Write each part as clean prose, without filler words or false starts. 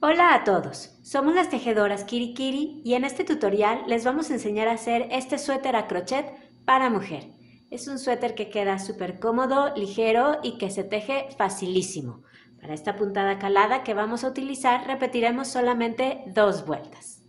Hola a todos, somos las tejedoras Kiri Kiri y en este tutorial les vamos a enseñar a hacer este suéter a crochet para mujer. Es un suéter que queda súper cómodo, ligero y que se teje facilísimo. Para esta puntada calada que vamos a utilizar repetiremos solamente 2 vueltas.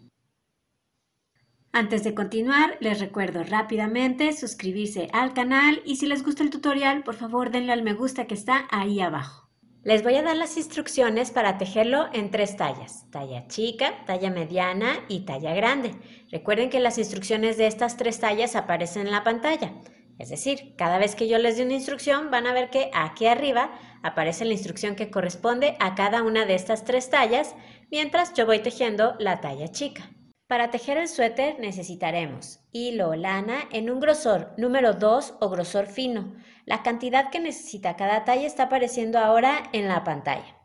Antes de continuar, les recuerdo rápidamente suscribirse al canal y si les gusta el tutorial, por favor denle al me gusta que está ahí abajo. Les voy a dar las instrucciones para tejerlo en 3 tallas, talla chica, talla mediana y talla grande. Recuerden que las instrucciones de estas 3 tallas aparecen en la pantalla. Es decir, cada vez que yo les dé una instrucción van a ver que aquí arriba aparece la instrucción que corresponde a cada una de estas 3 tallas, mientras yo voy tejiendo la talla chica. Para tejer el suéter necesitaremos hilo o lana en un grosor número 2 o grosor fino. La cantidad que necesita cada talla está apareciendo ahora en la pantalla.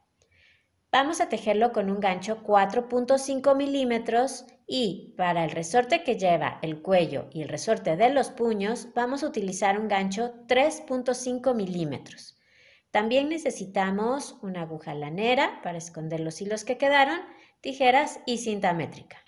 Vamos a tejerlo con un gancho 4.5 milímetros y para el resorte que lleva el cuello y el resorte de los puños vamos a utilizar un gancho 3.5 milímetros. También necesitamos una aguja lanera para esconder los hilos que quedaron, tijeras y cinta métrica.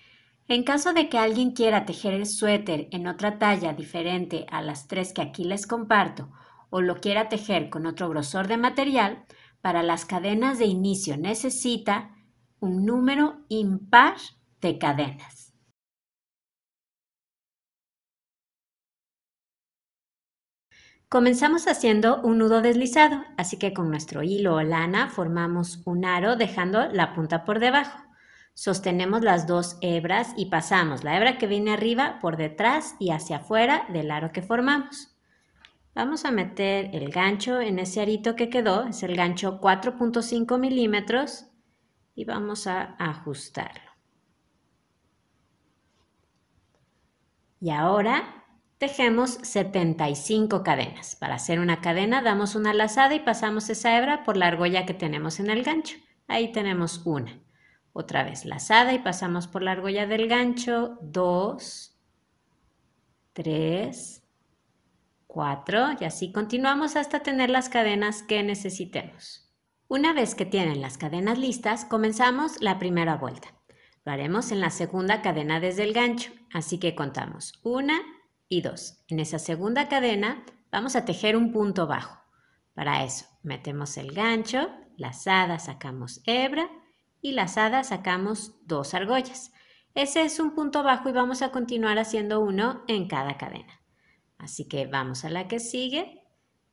En caso de que alguien quiera tejer el suéter en otra talla diferente a las 3 que aquí les comparto o lo quiera tejer con otro grosor de material, para las cadenas de inicio necesita un número impar de cadenas. Comenzamos haciendo un nudo deslizado, así que con nuestro hilo o lana formamos un aro dejando la punta por debajo. Sostenemos las 2 hebras y pasamos la hebra que viene arriba por detrás y hacia afuera del aro que formamos. Vamos a meter el gancho en ese arito que quedó, es el gancho 4.5 milímetros y vamos a ajustarlo. Y ahora tejemos 75 cadenas. Para hacer una cadena damos una lazada y pasamos esa hebra por la argolla que tenemos en el gancho. Ahí tenemos una. Otra vez lazada y pasamos por la argolla del gancho, 2, 3, 4 y así continuamos hasta tener las cadenas que necesitemos. Una vez que tienen las cadenas listas, comenzamos la primera vuelta. Lo haremos en la segunda cadena desde el gancho, así que contamos 1 y 2. En esa segunda cadena vamos a tejer un punto bajo. Para eso metemos el gancho, lazada, sacamos hebra y lazada sacamos 2 argollas. Ese es un punto bajo y vamos a continuar haciendo uno en cada cadena. Así que vamos a la que sigue,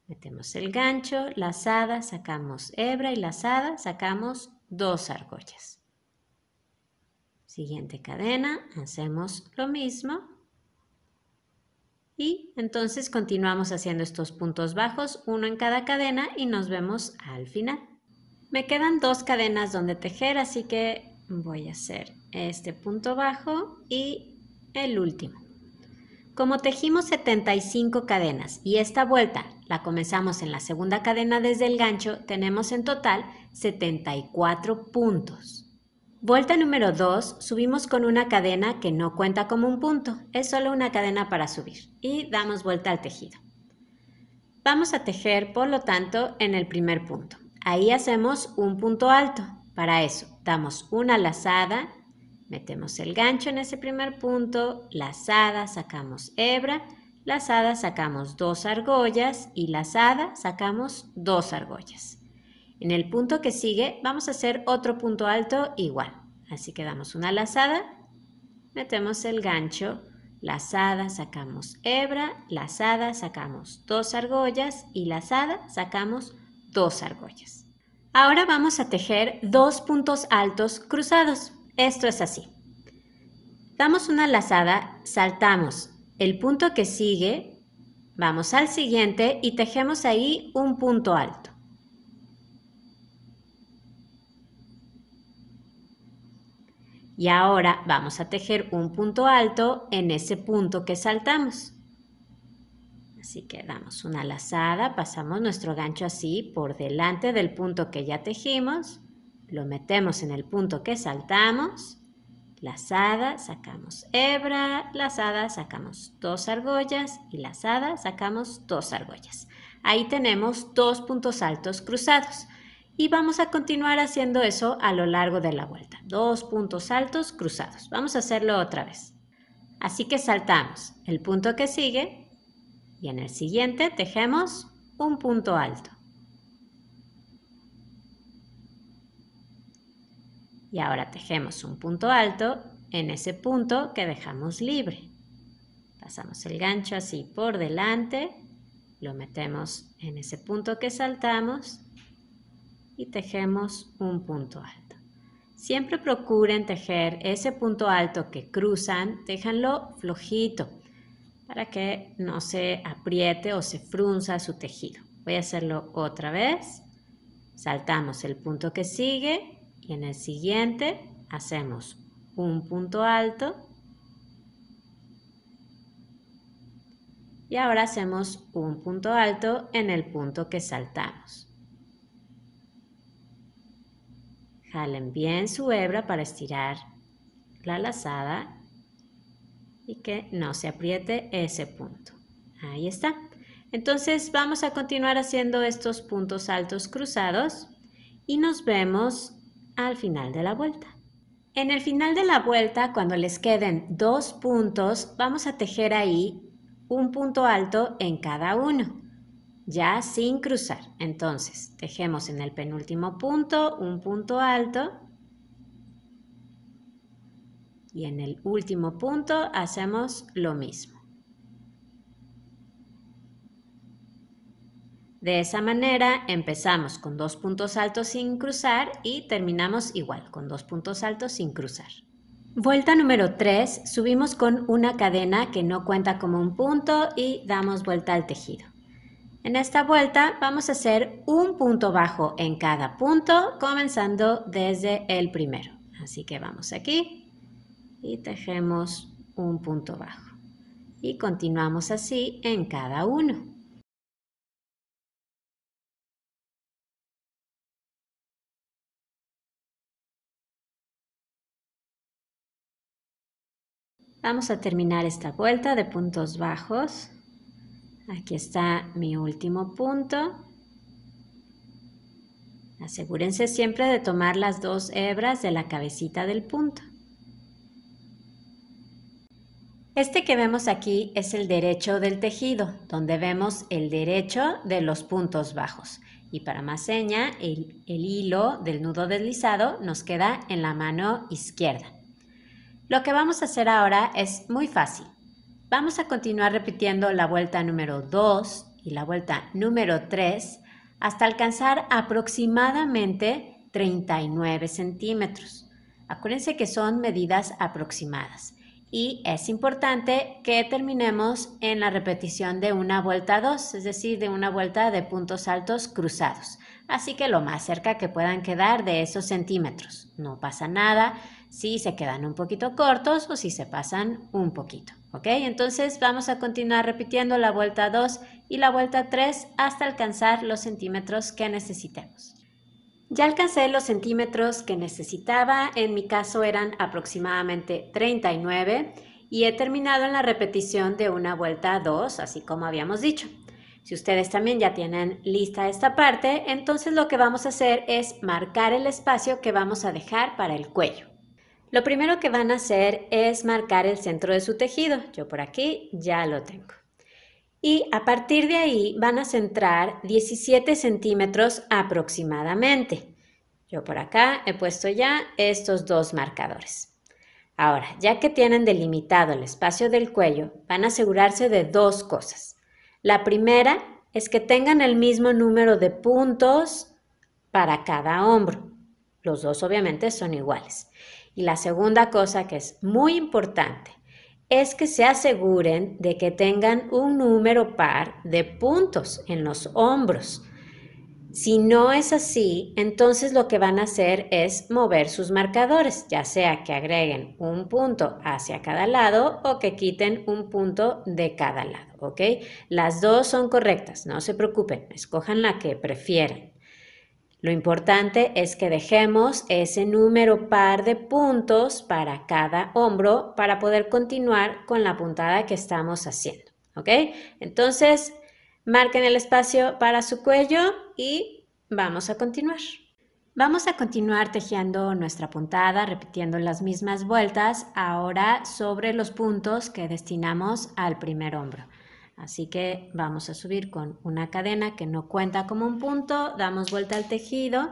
metemos el gancho, lazada, sacamos hebra y lazada, sacamos 2 argollas. Siguiente cadena, hacemos lo mismo y entonces continuamos haciendo estos puntos bajos, uno en cada cadena y nos vemos al final. Me quedan 2 cadenas donde tejer, así que voy a hacer este punto bajo y el último. Como tejimos 75 cadenas y esta vuelta la comenzamos en la segunda cadena desde el gancho, tenemos en total 74 puntos. Vuelta número 2, subimos con una cadena que no cuenta como un punto, es solo una cadena para subir y damos vuelta al tejido. Vamos a tejer, por lo tanto, en el primer punto. Ahí hacemos un punto alto. Para eso, damos una lazada, metemos el gancho en ese primer punto, lazada, sacamos hebra, lazada, sacamos 2 argollas y lazada, sacamos 2 argollas. En el punto que sigue vamos a hacer otro punto alto igual. Así que damos una lazada, metemos el gancho, lazada, sacamos hebra, lazada, sacamos 2 argollas y lazada, sacamos 2 argollas. Ahora vamos a tejer 2 puntos altos cruzados. Esto es así. Damos una lazada, saltamos el punto que sigue, vamos al siguiente y tejemos ahí un punto alto. Y ahora vamos a tejer un punto alto en ese punto que saltamos. Así que damos una lazada, pasamos nuestro gancho así por delante del punto que ya tejimos, lo metemos en el punto que saltamos, lazada, sacamos hebra, lazada, sacamos 2 argollas y lazada, sacamos 2 argollas. Ahí tenemos 2 puntos altos cruzados. Y vamos a continuar haciendo eso a lo largo de la vuelta. 2 puntos altos cruzados. Vamos a hacerlo otra vez. Así que saltamos el punto que sigue y en el siguiente tejemos un punto alto. Y ahora tejemos un punto alto en ese punto que dejamos libre. Pasamos el gancho así por delante, lo metemos en ese punto que saltamos y tejemos un punto alto. Siempre procuren tejer ese punto alto que cruzan, téjanlo flojito para que no se apriete o se frunza su tejido. Voy a hacerlo otra vez. Saltamos el punto que sigue y en el siguiente hacemos un punto alto. Y ahora hacemos un punto alto en el punto que saltamos. Jalen bien su hebra para estirar la lazada y que no se apriete ese punto. Ahí está. Entonces vamos a continuar haciendo estos puntos altos cruzados y nos vemos al final de la vuelta. En el final de la vuelta, cuando les queden 2 puntos, vamos a tejer ahí un punto alto en cada uno, ya sin cruzar. Entonces, tejemos en el penúltimo punto un punto alto y en el último punto hacemos lo mismo. De esa manera empezamos con 2 puntos altos sin cruzar y terminamos igual, con 2 puntos altos sin cruzar. Vuelta número 3, subimos con una cadena que no cuenta como un punto y damos vuelta al tejido. En esta vuelta vamos a hacer un punto bajo en cada punto, comenzando desde el primero. Así que vamos aquí y tejemos un punto bajo. Y continuamos así en cada uno. Vamos a terminar esta vuelta de puntos bajos. Aquí está mi último punto. Asegúrense siempre de tomar las 2 hebras de la cabecita del punto. Este que vemos aquí es el derecho del tejido, donde vemos el derecho de los puntos bajos. Y para más seña, el hilo del nudo deslizado nos queda en la mano izquierda. Lo que vamos a hacer ahora es muy fácil. Vamos a continuar repitiendo la vuelta número 2 y la vuelta número 3 hasta alcanzar aproximadamente 39 centímetros. Acuérdense que son medidas aproximadas y es importante que terminemos en la repetición de una vuelta 2, es decir, de una vuelta de puntos altos cruzados. Así que lo más cerca que puedan quedar de esos centímetros. No pasa nada si se quedan un poquito cortos o si se pasan un poquito. ¿Ok? Entonces vamos a continuar repitiendo la vuelta 2 y la vuelta 3 hasta alcanzar los centímetros que necesitemos. Ya alcancé los centímetros que necesitaba, en mi caso eran aproximadamente 39 y he terminado en la repetición de una vuelta 2, así como habíamos dicho. Si ustedes también ya tienen lista esta parte, entonces lo que vamos a hacer es marcar el espacio que vamos a dejar para el cuello. Lo primero que van a hacer es marcar el centro de su tejido. Yo por aquí ya lo tengo. Y a partir de ahí van a centrar 17 centímetros aproximadamente. Yo por acá he puesto ya estos 2 marcadores. Ahora, ya que tienen delimitado el espacio del cuello, van a asegurarse de 2 cosas. La primera es que tengan el mismo número de puntos para cada hombro. Los 2 obviamente son iguales. Y la segunda cosa que es muy importante es que se aseguren de que tengan un número par de puntos en los hombros. Si no es así, entonces lo que van a hacer es mover sus marcadores, ya sea que agreguen un punto hacia cada lado o que quiten un punto de cada lado, ¿ok? Las 2 son correctas, no se preocupen, escojan la que prefieran. Lo importante es que dejemos ese número par de puntos para cada hombro para poder continuar con la puntada que estamos haciendo, ¿ok? Entonces, marquen el espacio para su cuello y vamos a continuar. Vamos a continuar tejiendo nuestra puntada, repitiendo las mismas vueltas, ahora sobre los puntos que destinamos al primer hombro. Así que vamos a subir con una cadena que no cuenta como un punto, damos vuelta al tejido,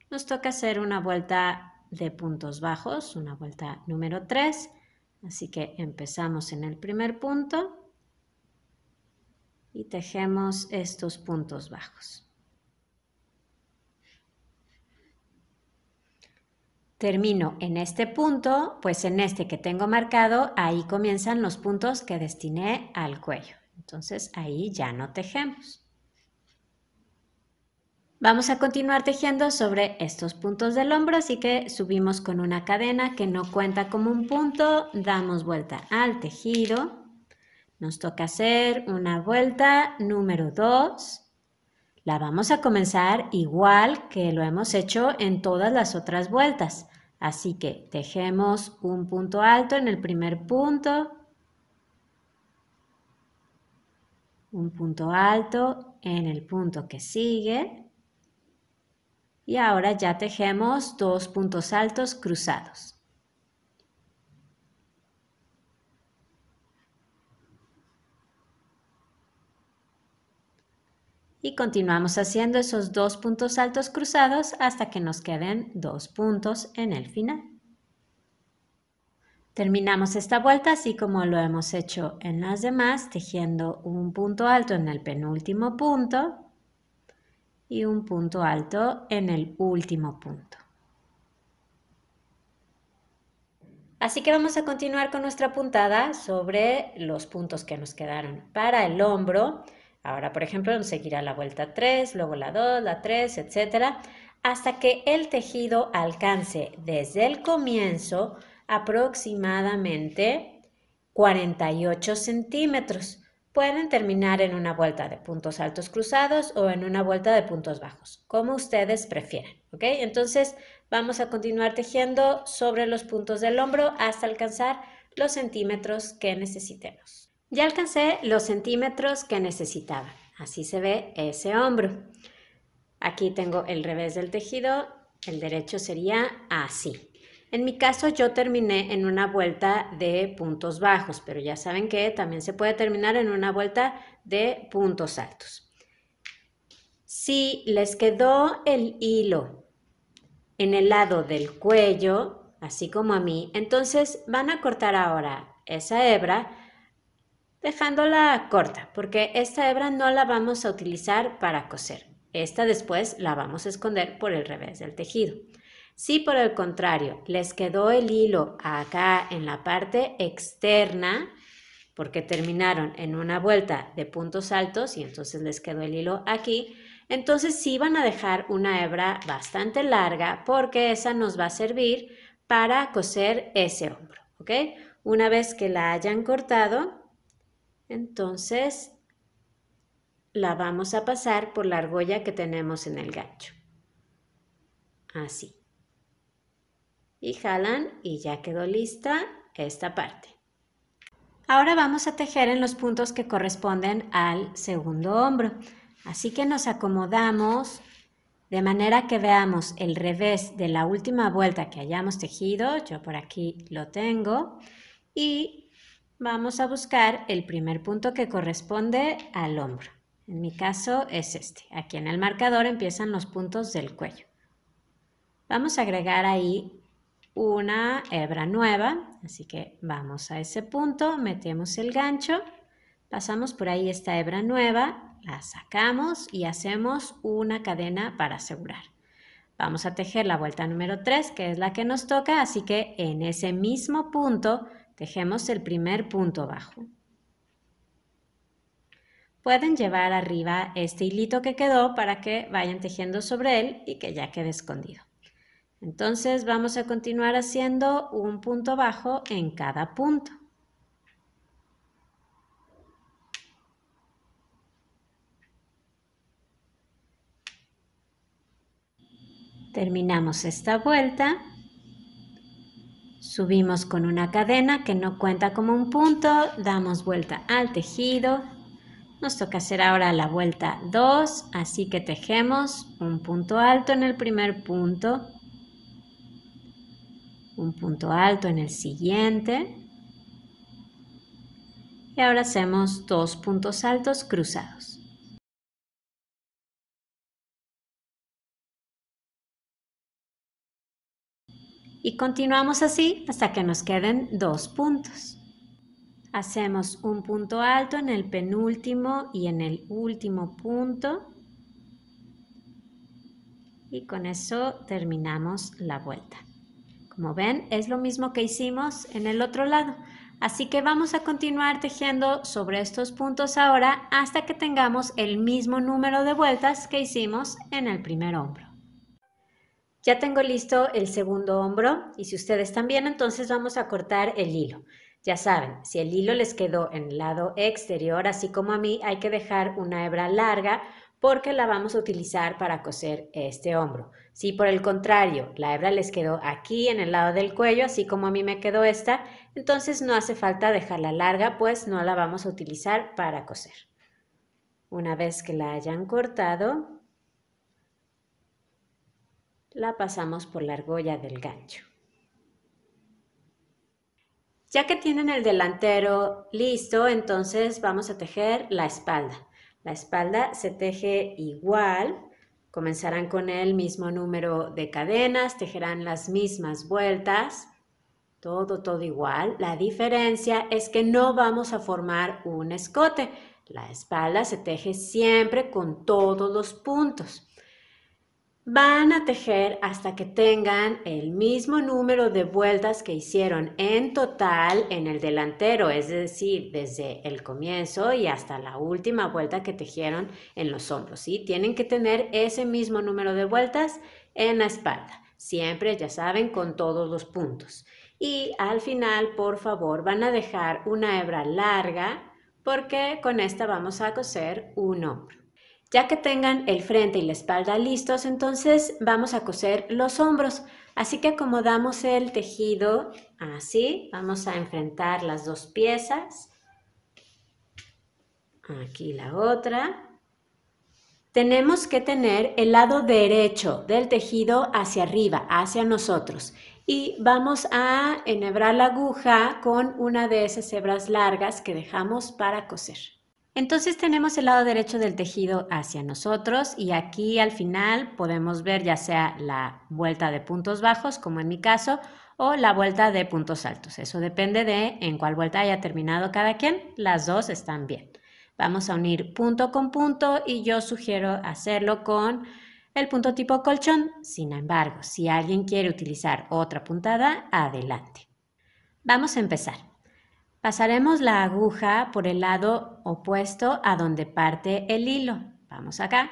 nos toca hacer una vuelta de puntos bajos, una vuelta número 3, así que empezamos en el primer punto y tejemos estos puntos bajos. Termino en este punto, pues en este que tengo marcado, ahí comienzan los puntos que destiné al cuello. Entonces ahí ya no tejemos. Vamos a continuar tejiendo sobre estos puntos del hombro, así que subimos con una cadena que no cuenta como un punto, damos vuelta al tejido. Nos toca hacer una vuelta número 2. La vamos a comenzar igual que lo hemos hecho en todas las otras vueltas. Así que tejemos un punto alto en el primer punto, un punto alto en el punto que sigue y ahora ya tejemos 2 puntos altos cruzados. Y continuamos haciendo esos 2 puntos altos cruzados hasta que nos queden 2 puntos en el final. Terminamos esta vuelta así como lo hemos hecho en las demás, tejiendo un punto alto en el penúltimo punto y un punto alto en el último punto. Así que vamos a continuar con nuestra puntada sobre los puntos que nos quedaron para el hombro. Ahora, por ejemplo, nos seguirá la vuelta 3, luego la 2, la 3, etc. Hasta que el tejido alcance desde el comienzo aproximadamente 48 centímetros. Pueden terminar en una vuelta de puntos altos cruzados o en una vuelta de puntos bajos, como ustedes prefieran, ¿ok? Entonces vamos a continuar tejiendo sobre los puntos del hombro hasta alcanzar los centímetros que necesitemos. Ya alcancé los centímetros que necesitaba. Así se ve ese hombro. Aquí tengo el revés del tejido, el derecho sería así. En mi caso yo terminé en una vuelta de puntos bajos, pero ya saben que también se puede terminar en una vuelta de puntos altos. Si les quedó el hilo en el lado del cuello, así como a mí, entonces van a cortar ahora esa hebra dejándola corta, porque esta hebra no la vamos a utilizar para coser. Esta después la vamos a esconder por el revés del tejido. Si por el contrario les quedó el hilo acá en la parte externa, porque terminaron en una vuelta de puntos altos y entonces les quedó el hilo aquí, entonces sí van a dejar una hebra bastante larga porque esa nos va a servir para coser ese hombro, ¿ok? Una vez que la hayan cortado, entonces la vamos a pasar por la argolla que tenemos en el gancho. Así. Y jalan y ya quedó lista esta parte. Ahora vamos a tejer en los puntos que corresponden al segundo hombro. Así que nos acomodamos de manera que veamos el revés de la última vuelta que hayamos tejido. Yo por aquí lo tengo. Y vamos a buscar el primer punto que corresponde al hombro. En mi caso es este. Aquí en el marcador empiezan los puntos del cuello. Vamos a agregar ahí una hebra nueva, así que vamos a ese punto, metemos el gancho, pasamos por ahí esta hebra nueva, la sacamos y hacemos una cadena para asegurar. Vamos a tejer la vuelta número 3, que es la que nos toca, así que en ese mismo punto tejemos el primer punto bajo. Pueden llevar arriba este hilito que quedó para que vayan tejiendo sobre él y que ya quede escondido. Entonces vamos a continuar haciendo un punto bajo en cada punto. Terminamos esta vuelta, subimos con una cadena que no cuenta como un punto, damos vuelta al tejido, Nos toca hacer ahora la vuelta 2, así que tejemos un punto alto en el primer punto, un punto alto en el siguiente y ahora hacemos 2 puntos altos cruzados. Y continuamos así hasta que nos queden 2 puntos. Hacemos un punto alto en el penúltimo y en el último punto. Y con eso terminamos la vuelta. Como ven, es lo mismo que hicimos en el otro lado. Así que vamos a continuar tejiendo sobre estos puntos ahora hasta que tengamos el mismo número de vueltas que hicimos en el primer hombro. Ya tengo listo el segundo hombro y si ustedes también, entonces vamos a cortar el hilo. Ya saben, si el hilo les quedó en el lado exterior, así como a mí, hay que dejar una hebra larga porque la vamos a utilizar para coser este hombro. Si por el contrario la hebra les quedó aquí en el lado del cuello, así como a mí me quedó esta, entonces no hace falta dejarla larga, pues no la vamos a utilizar para coser. Una vez que la hayan cortado, la pasamos por la argolla del gancho. Ya que tienen el delantero listo, entonces vamos a tejer la espalda. La espalda se teje igual, comenzarán con el mismo número de cadenas, tejerán las mismas vueltas, todo igual. La diferencia es que no vamos a formar un escote. La espalda se teje siempre con todos los puntos. Van a tejer hasta que tengan el mismo número de vueltas que hicieron en total en el delantero, es decir, desde el comienzo y hasta la última vuelta que tejieron en los hombros, ¿sí? Tienen que tener ese mismo número de vueltas en la espalda, siempre, ya saben, con todos los puntos. Y al final, por favor, van a dejar una hebra larga porque con esta vamos a coser un hombro. Ya que tengan el frente y la espalda listos, entonces vamos a coser los hombros. Así que acomodamos el tejido así. Vamos a enfrentar las dos piezas. Aquí la otra. Tenemos que tener el lado derecho del tejido hacia arriba, hacia nosotros. Y vamos a enhebrar la aguja con una de esas hebras largas que dejamos para coser. Entonces tenemos el lado derecho del tejido hacia nosotros y aquí al final podemos ver ya sea la vuelta de puntos bajos, como en mi caso, o la vuelta de puntos altos. Eso depende de en cuál vuelta haya terminado cada quien. Las dos están bien. Vamos a unir punto con punto y yo sugiero hacerlo con el punto tipo colchón. Sin embargo, si alguien quiere utilizar otra puntada, adelante. Vamos a empezar. Pasaremos la aguja por el lado opuesto a donde parte el hilo. Vamos acá.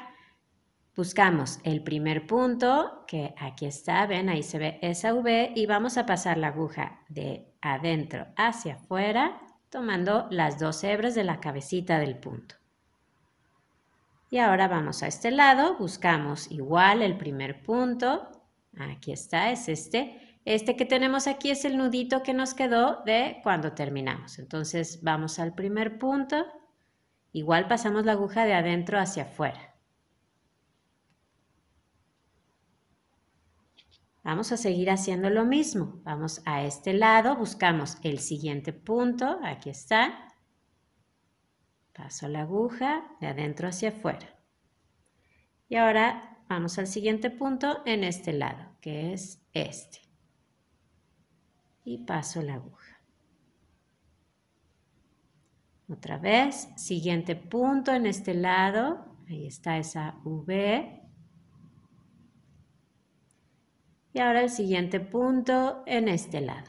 Buscamos el primer punto, que aquí está, ven, ahí se ve esa V, y vamos a pasar la aguja de adentro hacia afuera, tomando las dos hebras de la cabecita del punto. Y ahora vamos a este lado, buscamos igual el primer punto, aquí está, es este. Este que tenemos aquí es el nudito que nos quedó de cuando terminamos. Entonces vamos al primer punto, igual pasamos la aguja de adentro hacia afuera. Vamos a seguir haciendo lo mismo. Vamos a este lado, buscamos el siguiente punto, aquí está. Paso la aguja de adentro hacia afuera. Y ahora vamos al siguiente punto en este lado, que es este. Y paso la aguja. Otra vez, siguiente punto en este lado, ahí está esa V. Y ahora el siguiente punto en este lado.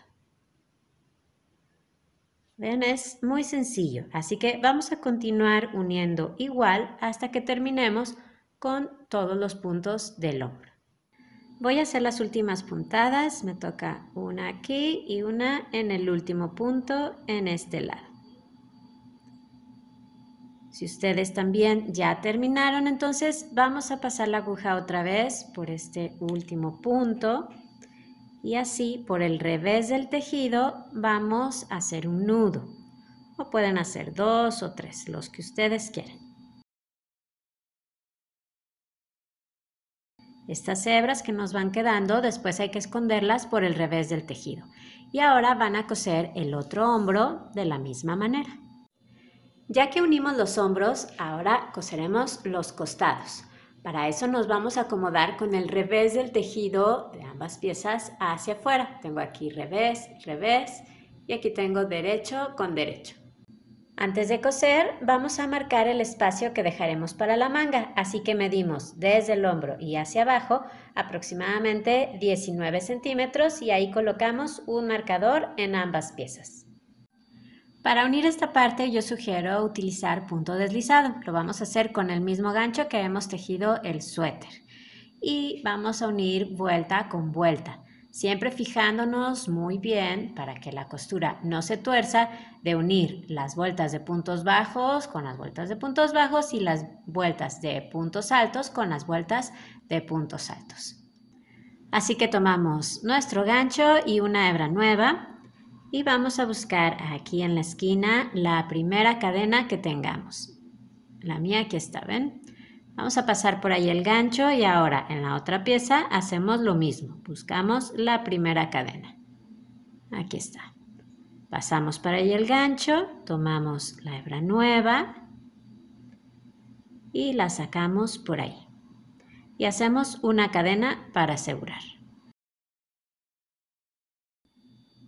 Ven, es muy sencillo, así que vamos a continuar uniendo igual hasta que terminemos con todos los puntos del hombro. Voy a hacer las últimas puntadas, me toca una aquí y una en el último punto en este lado. Si ustedes también ya terminaron, entonces vamos a pasar la aguja otra vez por este último punto y así por el revés del tejido vamos a hacer un nudo. o pueden hacer 2 o 3, los que ustedes quieran. Estas hebras que nos van quedando, después hay que esconderlas por el revés del tejido. Y ahora van a coser el otro hombro de la misma manera. Ya que unimos los hombros, ahora coseremos los costados. Para eso nos vamos a acomodar con el revés del tejido de ambas piezas hacia afuera. Tengo aquí revés, revés y aquí tengo derecho con derecho. Antes de coser, vamos a marcar el espacio que dejaremos para la manga, así que medimos desde el hombro y hacia abajo aproximadamente 19 centímetros y ahí colocamos un marcador en ambas piezas. Para unir esta parte yo sugiero utilizar punto deslizado. Lo vamos a hacer con el mismo gancho que hemos tejido el suéter. Y vamos a unir vuelta con vuelta, siempre fijándonos muy bien para que la costura no se tuerza de unir las vueltas de puntos bajos con las vueltas de puntos bajos y las vueltas de puntos altos con las vueltas de puntos altos. Así que tomamos nuestro gancho y una hebra nueva. Y vamos a buscar aquí en la esquina la primera cadena que tengamos. La mía aquí está, ¿ven? Vamos a pasar por ahí el gancho y ahora en la otra pieza hacemos lo mismo. Buscamos la primera cadena. Aquí está. Pasamos por ahí el gancho, tomamos la hebra nueva y la sacamos por ahí. Y hacemos una cadena para asegurar.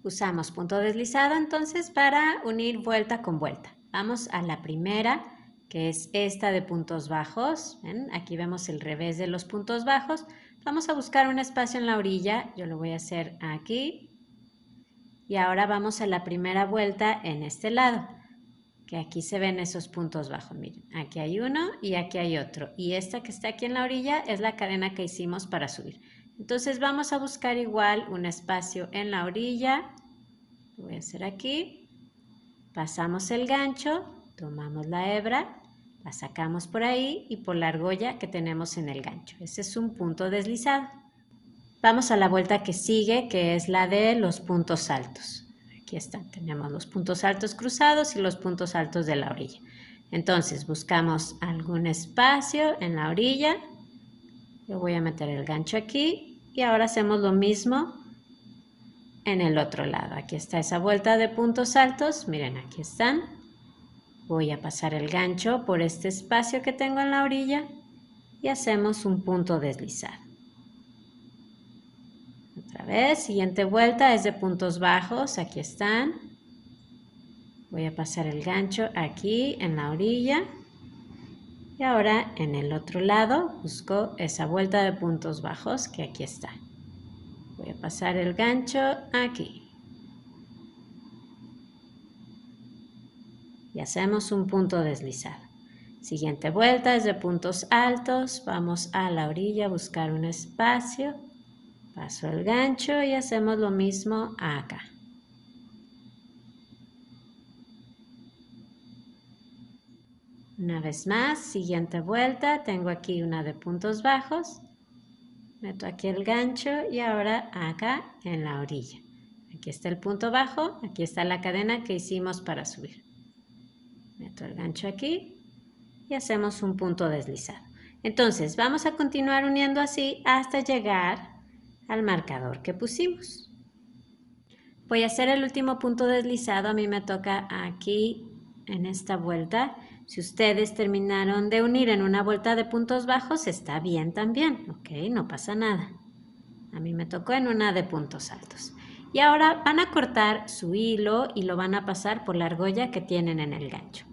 Usamos punto deslizado entonces para unir vuelta con vuelta. Vamos a la primera, que es esta de puntos bajos. ¿Ven? Aquí vemos el revés de los puntos bajos. Vamos a buscar un espacio en la orilla. Yo lo voy a hacer aquí. Y ahora vamos a la primera vuelta en este lado, que aquí se ven esos puntos bajos. Miren, aquí hay uno y aquí hay otro. Y esta que está aquí en la orilla es la cadena que hicimos para subir. Entonces vamos a buscar igual un espacio en la orilla. Lo voy a hacer aquí. Pasamos el gancho, tomamos la hebra, la sacamos por ahí y por la argolla que tenemos en el gancho. Ese es un punto deslizado. Vamos a la vuelta que sigue, que es la de los puntos altos. Aquí están, tenemos los puntos altos cruzados y los puntos altos de la orilla. Entonces buscamos algún espacio en la orilla. Yo voy a meter el gancho aquí y ahora hacemos lo mismo en el otro lado. Aquí está esa vuelta de puntos altos. Miren, aquí están. Voy a pasar el gancho por este espacio que tengo en la orilla y hacemos un punto deslizado. Otra vez, siguiente vuelta es de puntos bajos. Aquí están. Voy a pasar el gancho aquí en la orilla. Y ahora en el otro lado busco esa vuelta de puntos bajos que aquí está. Voy a pasar el gancho aquí. Y hacemos un punto deslizado. Siguiente vuelta es de puntos altos. Vamos a la orilla a buscar un espacio. Paso el gancho y hacemos lo mismo acá. Una vez más, siguiente vuelta, tengo aquí una de puntos bajos. Meto aquí el gancho y ahora acá en la orilla. Aquí está el punto bajo, aquí está la cadena que hicimos para subir. Meto el gancho aquí y hacemos un punto deslizado. Entonces vamos a continuar uniendo así hasta llegar al marcador que pusimos. Voy a hacer el último punto deslizado, a mí me toca aquí en esta vuelta. Si ustedes terminaron de unir en una vuelta de puntos bajos, está bien también, ¿ok? No pasa nada. A mí me tocó en una de puntos altos. Y ahora van a cortar su hilo y lo van a pasar por la argolla que tienen en el gancho.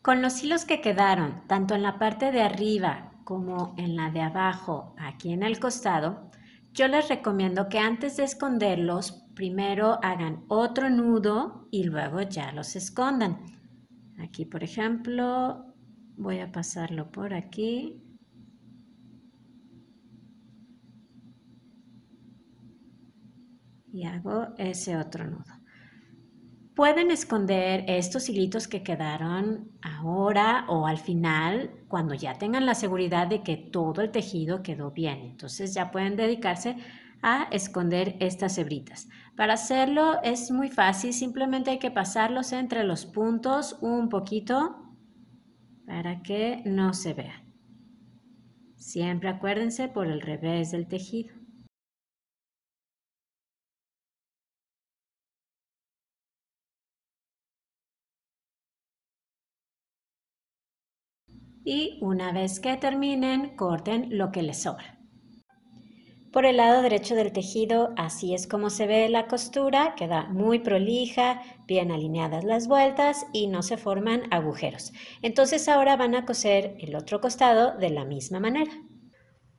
Con los hilos que quedaron, tanto en la parte de arriba como en la de abajo, aquí en el costado, yo les recomiendo que antes de esconderlos, primero hagan otro nudo y luego ya los escondan. Aquí, por ejemplo, voy a pasarlo por aquí. Y hago ese otro nudo. Pueden esconder estos hilitos que quedaron ahora o al final cuando ya tengan la seguridad de que todo el tejido quedó bien. Entonces ya pueden dedicarse a esconder estas hebritas. Para hacerlo es muy fácil, simplemente hay que pasarlos entre los puntos un poquito para que no se vea. Siempre acuérdense por el revés del tejido. Y una vez que terminen, corten lo que les sobra. Por el lado derecho del tejido, así es como se ve la costura, queda muy prolija, bien alineadas las vueltas y no se forman agujeros. Entonces ahora van a coser el otro costado de la misma manera.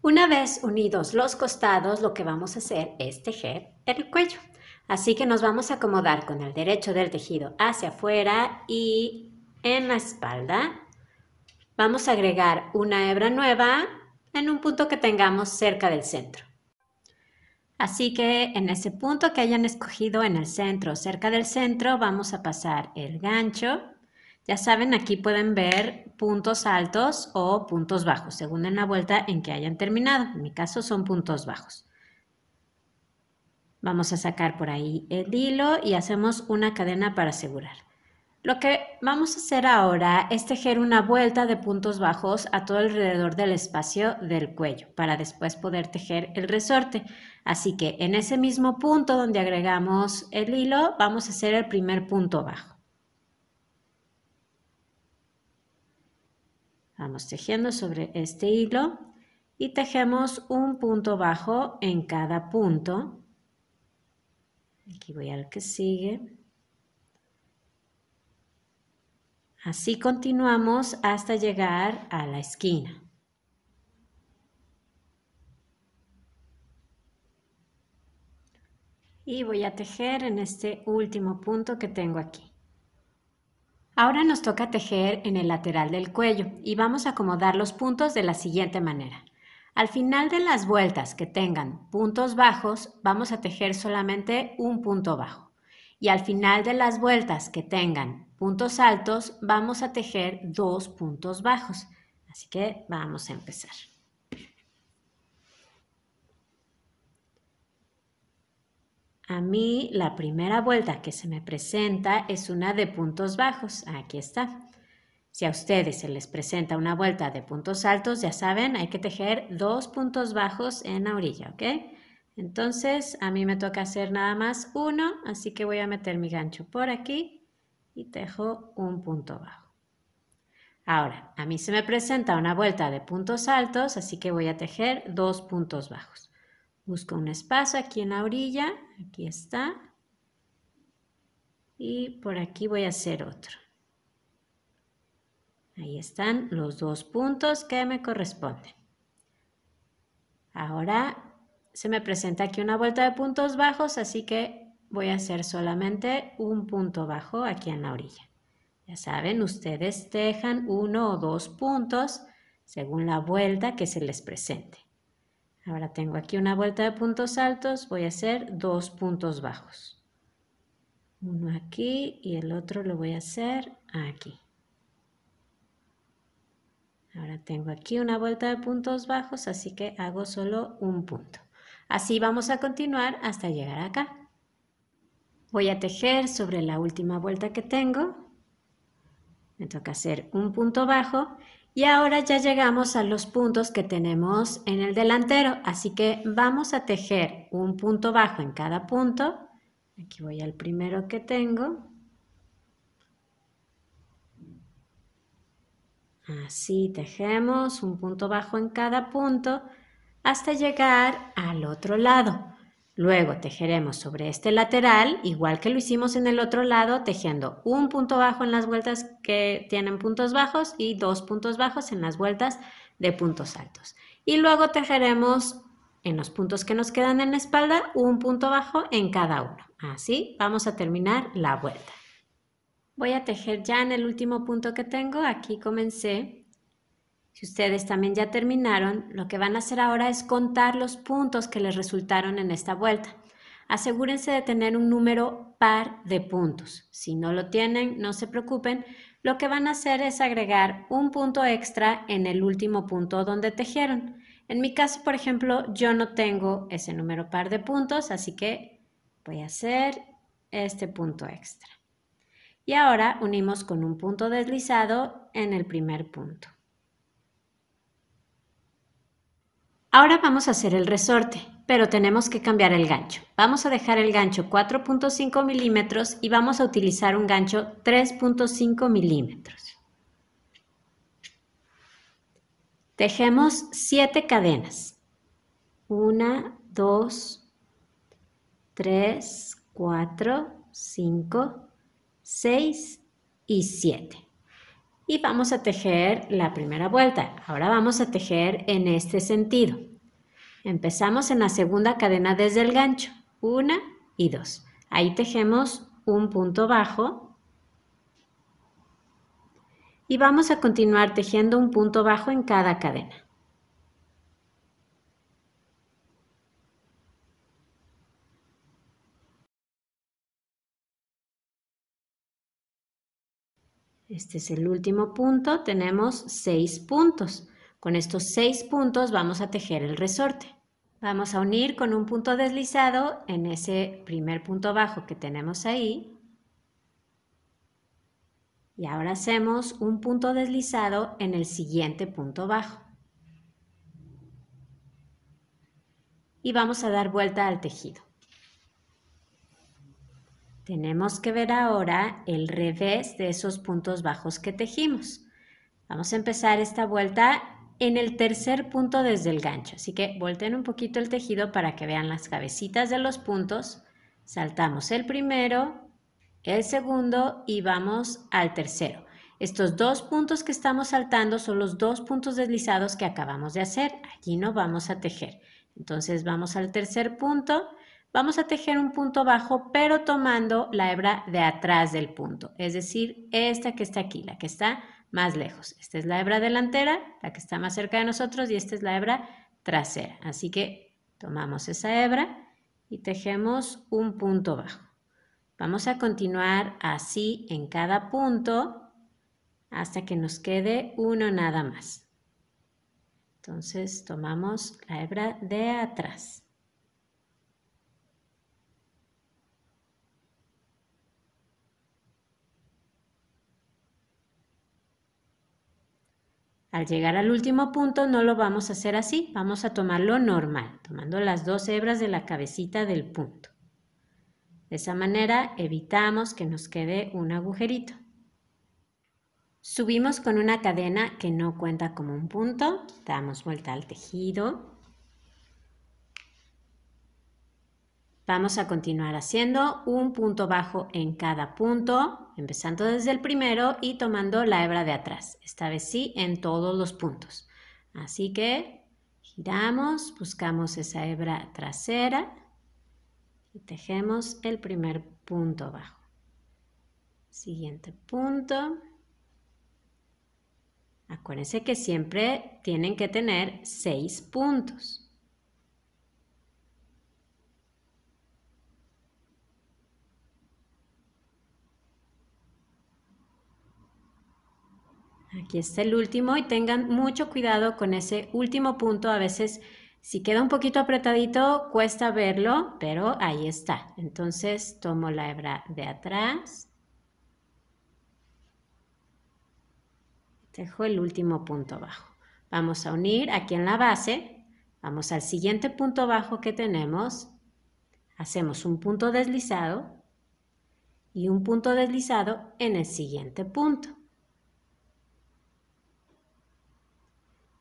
Una vez unidos los costados, lo que vamos a hacer es tejer el cuello. Así que nos vamos a acomodar con el derecho del tejido hacia afuera y en la espalda vamos a agregar una hebra nueva en un punto que tengamos cerca del centro. Así que en ese punto que hayan escogido en el centro, cerca del centro, vamos a pasar el gancho. Ya saben, aquí pueden ver puntos altos o puntos bajos, según en la vuelta en que hayan terminado. En mi caso son puntos bajos. Vamos a sacar por ahí el hilo y hacemos una cadena para asegurar. Lo que vamos a hacer ahora es tejer una vuelta de puntos bajos a todo alrededor del espacio del cuello para después poder tejer el resorte. Así que en ese mismo punto donde agregamos el hilo vamos a hacer el primer punto bajo. Vamos tejiendo sobre este hilo y tejemos un punto bajo en cada punto. Aquí voy al que sigue. Así continuamos hasta llegar a la esquina. Y voy a tejer en este último punto que tengo aquí. Ahora nos toca tejer en el lateral del cuello y vamos a acomodar los puntos de la siguiente manera. Al final de las vueltas que tengan puntos bajos, vamos a tejer solamente un punto bajo. Y al final de las vueltas que tengan puntos altos, vamos a tejer 2 puntos bajos. Así que vamos a empezar. A mí la primera vuelta que se me presenta es una de puntos bajos. Aquí está. Si a ustedes se les presenta una vuelta de puntos altos, ya saben, hay que tejer 2 puntos bajos en la orilla, ¿ok? Entonces, a mí me toca hacer nada más uno, así que voy a meter mi gancho por aquí y tejo un punto bajo. Ahora, a mí se me presenta una vuelta de puntos altos, así que voy a tejer 2 puntos bajos. Busco un espacio aquí en la orilla, aquí está, y por aquí voy a hacer otro. Ahí están los 2 puntos que me corresponden. Ahora se me presenta aquí una vuelta de puntos bajos, así que voy a hacer solamente un punto bajo aquí en la orilla. Ya saben, ustedes tejan 1 o 2 puntos según la vuelta que se les presente. Ahora tengo aquí una vuelta de puntos altos, voy a hacer 2 puntos bajos. Uno aquí y el otro lo voy a hacer aquí. Ahora tengo aquí una vuelta de puntos bajos, así que hago solo un punto. Así vamos a continuar hasta llegar acá. Voy a tejer sobre la última vuelta que tengo. Me toca hacer un punto bajo y ahora ya llegamos a los puntos que tenemos en el delantero. Así que vamos a tejer un punto bajo en cada punto. Aquí voy al primero que tengo. Así tejemos un punto bajo en cada punto hasta llegar al otro lado. Luego tejeremos sobre este lateral, igual que lo hicimos en el otro lado, tejiendo un punto bajo en las vueltas que tienen puntos bajos y 2 puntos bajos en las vueltas de puntos altos. Y luego tejeremos en los puntos que nos quedan en la espalda un punto bajo en cada uno. Así vamos a terminar la vuelta. Voy a tejer ya en el último punto que tengo, aquí comencé. Si ustedes también ya terminaron, lo que van a hacer ahora es contar los puntos que les resultaron en esta vuelta. Asegúrense de tener un número par de puntos. Si no lo tienen, no se preocupen. Lo que van a hacer es agregar un punto extra en el último punto donde tejieron. En mi caso, por ejemplo, yo no tengo ese número par de puntos, así que voy a hacer este punto extra. Y ahora unimos con un punto deslizado en el primer punto. Ahora vamos a hacer el resorte, pero tenemos que cambiar el gancho. Vamos a dejar el gancho 4.5 milímetros y vamos a utilizar un gancho 3.5 milímetros. Tejemos 7 cadenas. 1, 2, 3, 4, 5, 6 y 7. Y vamos a tejer la primera vuelta. Ahora vamos a tejer en este sentido. Empezamos en la segunda cadena desde el gancho. 1 y 2. Ahí tejemos un punto bajo. Y vamos a continuar tejiendo un punto bajo en cada cadena. Este es el último punto, tenemos 6 puntos. Con estos 6 puntos vamos a tejer el resorte. Vamos a unir con un punto deslizado en ese primer punto bajo que tenemos ahí. Y ahora hacemos un punto deslizado en el siguiente punto bajo. Y vamos a dar vuelta al tejido. Tenemos que ver ahora el revés de esos puntos bajos que tejimos. Vamos a empezar esta vuelta en el tercer punto desde el gancho. Así que volteen un poquito el tejido para que vean las cabecitas de los puntos. Saltamos el primero, el segundo y vamos al tercero. Estos 2 puntos que estamos saltando son los 2 puntos deslizados que acabamos de hacer. Allí no vamos a tejer. Entonces vamos al tercer punto. Vamos a tejer un punto bajo, pero tomando la hebra de atrás del punto. Es decir, esta que está aquí, la que está más lejos. Esta es la hebra delantera, la que está más cerca de nosotros, y esta es la hebra trasera. Así que tomamos esa hebra y tejemos un punto bajo. Vamos a continuar así en cada punto hasta que nos quede uno nada más. Entonces tomamos la hebra de atrás. Al llegar al último punto no lo vamos a hacer así, vamos a tomarlo normal, tomando las 2 hebras de la cabecita del punto. De esa manera evitamos que nos quede un agujerito. Subimos con una cadena que no cuenta como un punto, damos vuelta al tejido. Vamos a continuar haciendo un punto bajo en cada punto, empezando desde el primero y tomando la hebra de atrás. Esta vez sí, en todos los puntos. Así que giramos, buscamos esa hebra trasera y tejemos el primer punto bajo. Siguiente punto. Acuérdense que siempre tienen que tener 6 puntos. Aquí está el último y tengan mucho cuidado con ese último punto. A veces si queda un poquito apretadito cuesta verlo, pero ahí está. Entonces tomo la hebra de atrás. Tejo el último punto bajo. Vamos a unir aquí en la base. Vamos al siguiente punto bajo que tenemos. Hacemos un punto deslizado y un punto deslizado en el siguiente punto.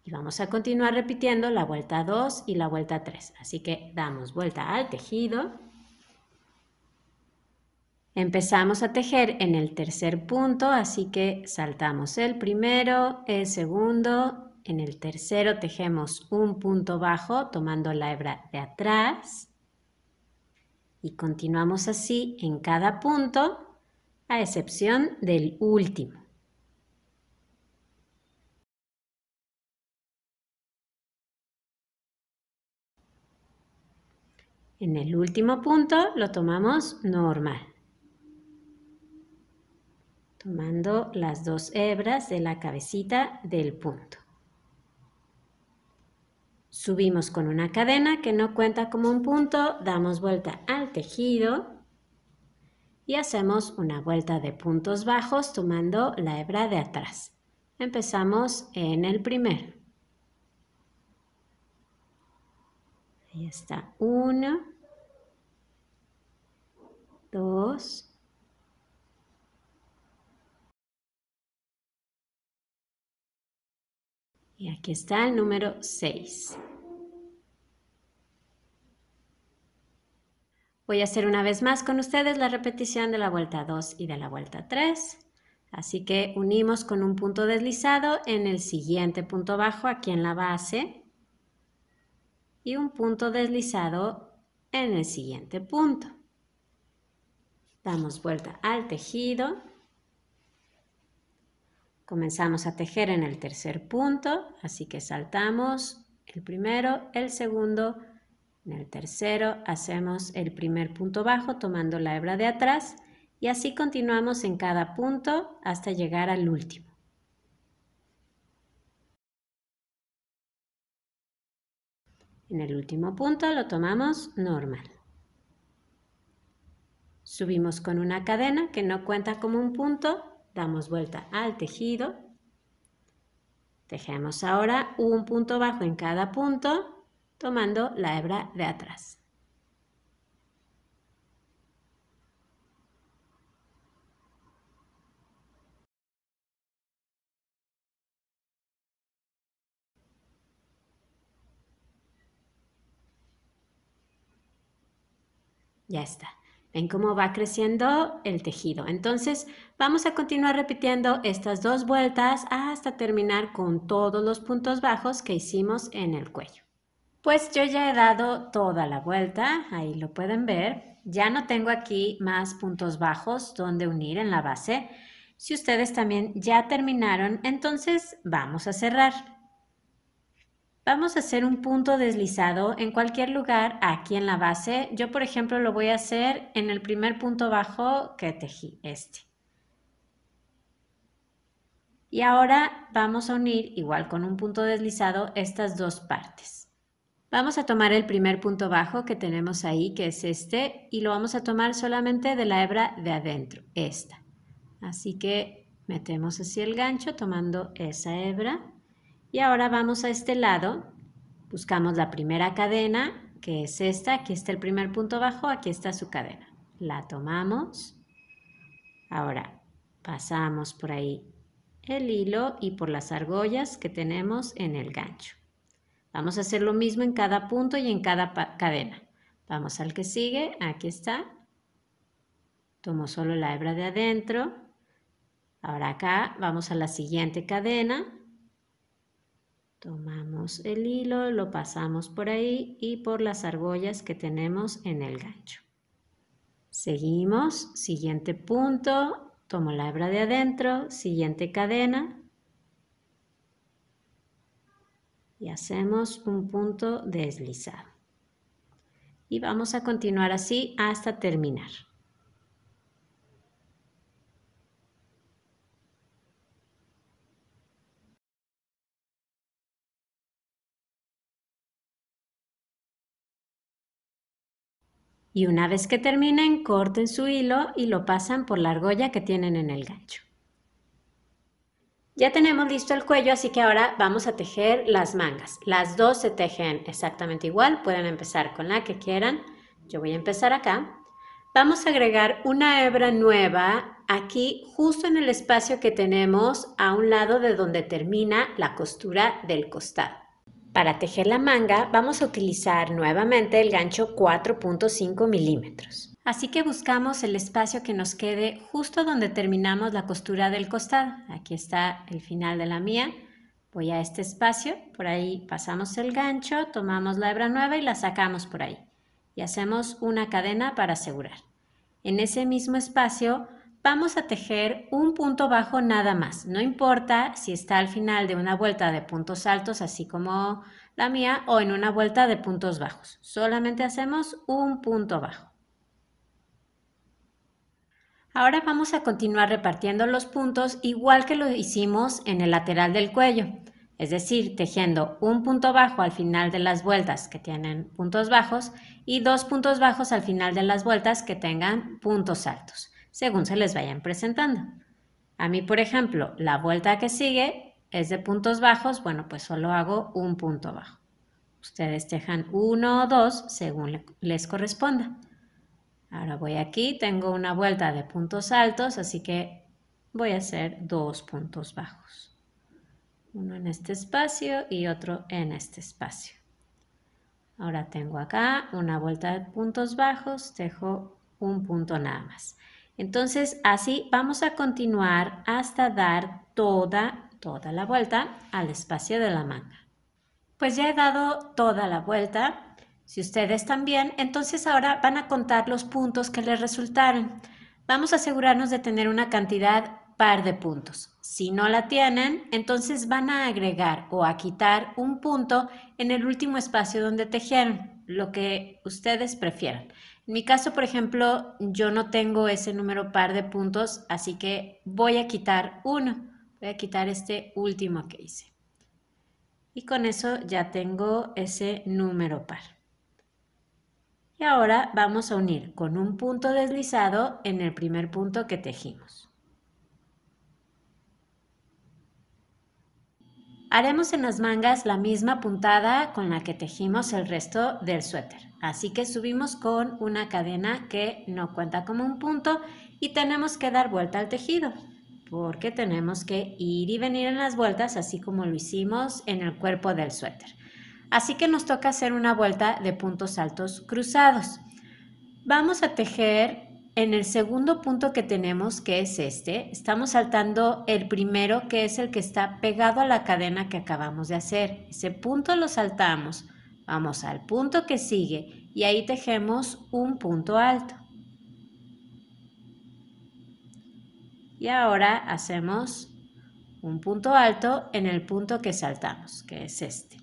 Y vamos a continuar repitiendo la vuelta 2 y la vuelta 3. Así que damos vuelta al tejido. Empezamos a tejer en el tercer punto, así que saltamos el primero, el segundo. En el tercero tejemos un punto bajo tomando la hebra de atrás. Y continuamos así en cada punto, a excepción del último. En el último punto lo tomamos normal, tomando las 2 hebras de la cabecita del punto. Subimos con una cadena que no cuenta como un punto, damos vuelta al tejido y hacemos una vuelta de puntos bajos tomando la hebra de atrás. Empezamos en el primero. Ahí está, 1, 2, y aquí está el número 6. Voy a hacer una vez más con ustedes la repetición de la vuelta 2 y de la vuelta 3. Así que unimos con un punto deslizado en el siguiente punto bajo aquí en la base y un punto deslizado en el siguiente punto. Damos vuelta al tejido. Comenzamos a tejer en el tercer punto, así que saltamos el primero, el segundo. En el tercero hacemos el primer punto bajo tomando la hebra de atrás y así continuamos en cada punto hasta llegar al último. En el último punto lo tomamos normal. Subimos con una cadena que no cuenta como un punto, damos vuelta al tejido. Tejemos ahora un punto bajo en cada punto tomando la hebra de atrás. Ya está. ¿Ven cómo va creciendo el tejido? Entonces vamos a continuar repitiendo estas dos vueltas hasta terminar con todos los puntos bajos que hicimos en el cuello. Pues yo ya he dado toda la vuelta, ahí lo pueden ver. Ya no tengo aquí más puntos bajos donde unir en la base. Si ustedes también ya terminaron, entonces vamos a cerrar. Vamos a hacer un punto deslizado en cualquier lugar aquí en la base. Yo, por ejemplo, lo voy a hacer en el primer punto bajo que tejí, este. Y ahora vamos a unir, igual con un punto deslizado, estas dos partes. Vamos a tomar el primer punto bajo que tenemos ahí, que es este, y lo vamos a tomar solamente de la hebra de adentro, esta. Así que metemos así el gancho tomando esa hebra. Y ahora vamos a este lado. Buscamos la primera cadena, que es esta. Aquí está el primer punto bajo, aquí está su cadena. La tomamos. Ahora pasamos por ahí el hilo y por las argollas que tenemos en el gancho. Vamos a hacer lo mismo en cada punto y en cada cadena. Vamos al que sigue, aquí está. Tomo solo la hebra de adentro. Ahora acá vamos a la siguiente cadena. Tomamos el hilo, lo pasamos por ahí y por las argollas que tenemos en el gancho. Seguimos, siguiente punto, tomo la hebra de adentro, siguiente cadena y hacemos un punto deslizado. Y vamos a continuar así hasta terminar. Y una vez que terminen, corten su hilo y lo pasan por la argolla que tienen en el gancho. Ya tenemos listo el cuello, así que ahora vamos a tejer las mangas. Las dos se tejen exactamente igual, pueden empezar con la que quieran. Yo voy a empezar acá. Vamos a agregar una hebra nueva aquí justo en el espacio que tenemos a un lado de donde termina la costura del costado. Para tejer la manga vamos a utilizar nuevamente el gancho 4.5 milímetros. Así que buscamos el espacio que nos quede justo donde terminamos la costura del costado. Aquí está el final de la mía. Voy a este espacio, por ahí pasamos el gancho, tomamos la hebra nueva y la sacamos por ahí. Y hacemos una cadena para asegurar. En ese mismo espacio vamos a tejer un punto bajo nada más. No importa si está al final de una vuelta de puntos altos, así como la mía, o en una vuelta de puntos bajos. Solamente hacemos un punto bajo. Ahora vamos a continuar repartiendo los puntos igual que lo hicimos en el lateral del cuello. es decir, tejiendo un punto bajo al final de las vueltas que tienen puntos bajos y 2 puntos bajos al final de las vueltas que tengan puntos altos, según se les vayan presentando. A mí, por ejemplo, la vuelta que sigue es de puntos bajos, bueno, pues solo hago un punto bajo. Ustedes tejan 1 o 2 según les corresponda. Ahora voy aquí, tengo una vuelta de puntos altos, así que voy a hacer 2 puntos bajos. Uno en este espacio y otro en este espacio. Ahora tengo acá una vuelta de puntos bajos, tejo un punto nada más. Entonces así vamos a continuar hasta dar toda la vuelta al espacio de la manga. Pues ya he dado toda la vuelta. Si ustedes también, entonces ahora van a contar los puntos que les resultaron. Vamos a asegurarnos de tener una cantidad par de puntos. Si no la tienen, entonces van a agregar o a quitar un punto en el último espacio donde tejieron, lo que ustedes prefieran. En mi caso, por ejemplo, yo no tengo ese número par de puntos, así que voy a quitar uno. Voy a quitar este último que hice. Y con eso ya tengo ese número par. Y ahora vamos a unir con un punto deslizado en el primer punto que tejimos. Haremos en las mangas la misma puntada con la que tejimos el resto del suéter. Así que subimos con una cadena que no cuenta como un punto y tenemos que dar vuelta al tejido, porque tenemos que ir y venir en las vueltas así como lo hicimos en el cuerpo del suéter. Así que nos toca hacer una vuelta de puntos altos cruzados. Vamos a tejer en el segundo punto que tenemos, que es este. Estamos saltando el primero, que es el que está pegado a la cadena que acabamos de hacer. Ese punto lo saltamos, vamos al punto que sigue y ahí tejemos un punto alto. Y ahora hacemos un punto alto en el punto que saltamos, que es este.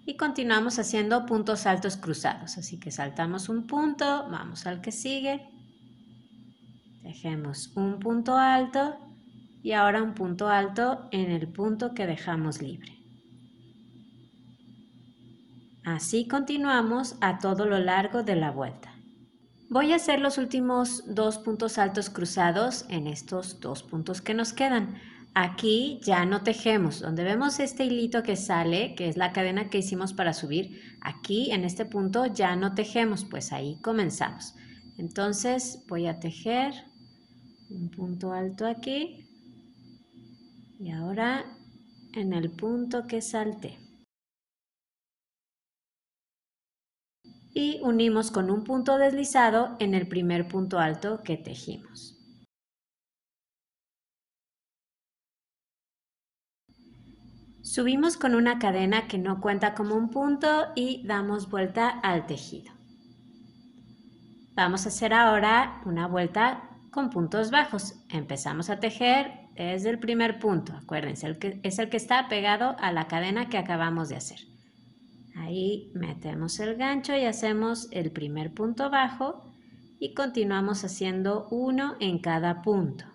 Y continuamos haciendo puntos altos cruzados, así que saltamos un punto, vamos al que sigue, tejemos un punto alto y ahora un punto alto en el punto que dejamos libre. Así continuamos a todo lo largo de la vuelta. Voy a hacer los últimos 2 puntos altos cruzados en estos 2 puntos que nos quedan. Aquí ya no tejemos, donde vemos este hilito que sale, que es la cadena que hicimos para subir, aquí en este punto ya no tejemos, pues ahí comenzamos. Entonces voy a tejer un punto alto aquí y ahora en el punto que salté. Y unimos con un punto deslizado en el primer punto alto que tejimos. Subimos con una cadena que no cuenta como un punto y damos vuelta al tejido. Vamos a hacer ahora una vuelta con puntos bajos. Empezamos a tejer desde el primer punto, acuérdense, es el que está pegado a la cadena que acabamos de hacer. Ahí metemos el gancho y hacemos el primer punto bajo y continuamos haciendo uno en cada punto.